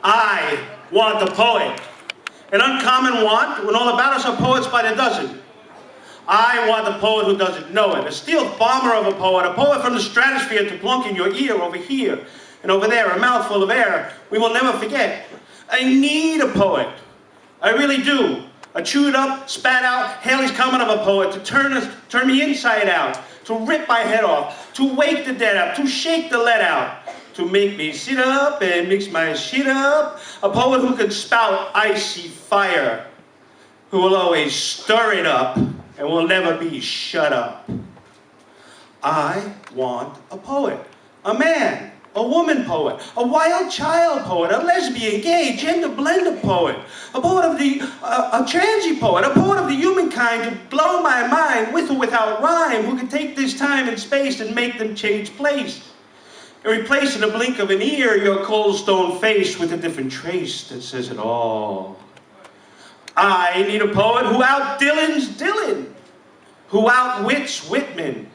I want the poet. An uncommon want when all about us are poets by the dozen. I want the poet who doesn't know it. A steel bomber of a poet from the stratosphere to plunk in your ear over here and over there, a mouthful of air we will never forget. I need a poet. I really do. A chewed up, spat out, Haley's comment of a poet to turn me inside out, to rip my head off, to wake the dead up, to shake the lead out, to make me sit up and mix my shit up. A poet who can spout icy fire, who will always stir it up and will never be shut up. I want a poet, a man, a woman poet, a wild child poet, a lesbian, gay, gender blended poet, a poet of the, a transy poet, a poet of the humankind to blow my mind with or without rhyme, who can take this time and space and make them change place, and replace in a blink of an ear your cold stone face with a different trace that says it all. I need a poet who out-Dylans Dylan, who outwits Whitman,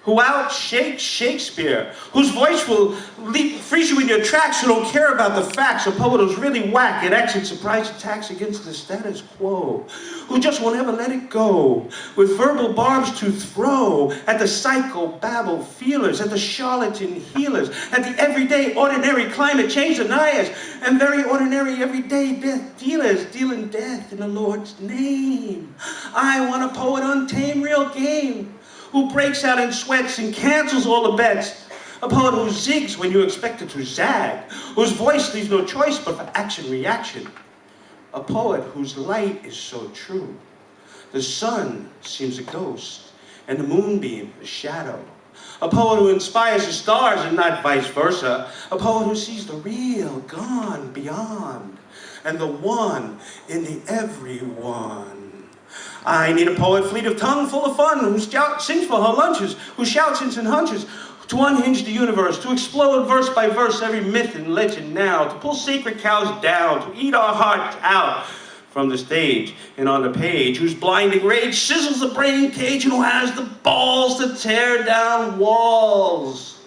who outshakes Shakespeare, whose voice will freeze you in your tracks, who don't care about the facts, a poet who's really whack and exits surprise attacks against the status quo, who just won't ever let it go, with verbal barbs to throw at the psycho-babble feelers, at the charlatan healers, at the everyday ordinary climate change deniers, and very ordinary everyday death dealers dealing death in the Lord's name. I want a poet untamed, real game, who breaks out in sweats and cancels all the bets. A poet who zigs when you expect it to zag, whose voice leaves no choice but for action-reaction. A poet whose light is so true. The sun seems a ghost, and the moonbeam a shadow. A poet who inspires the stars and not vice versa. A poet who sees the real gone beyond, and the one in the everyone. I need a poet fleet of tongue, full of fun, who sings for her lunches, who shouts and hunches, to unhinge the universe, to explode verse by verse every myth and legend now, to pull sacred cows down, to eat our hearts out from the stage and on the page, whose blinding rage sizzles the brain cage, and who has the balls to tear down walls.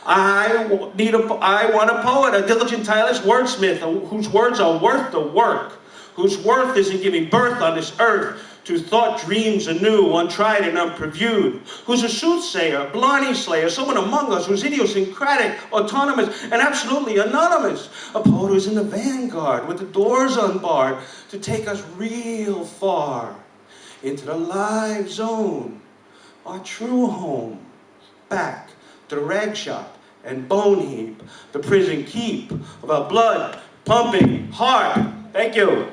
I want a poet, a diligent, tireless wordsmith, whose words are worth the work, whose worth is in giving birth on this earth to thought dreams anew, untried and unpreviewed, who's a soothsayer, blarney slayer, someone among us who's idiosyncratic, autonomous, and absolutely anonymous. A poet who's in the vanguard with the doors unbarred to take us real far into the live zone, our true home, back to the rag shop and bone heap, the prison keep of our blood pumping heart. Thank you.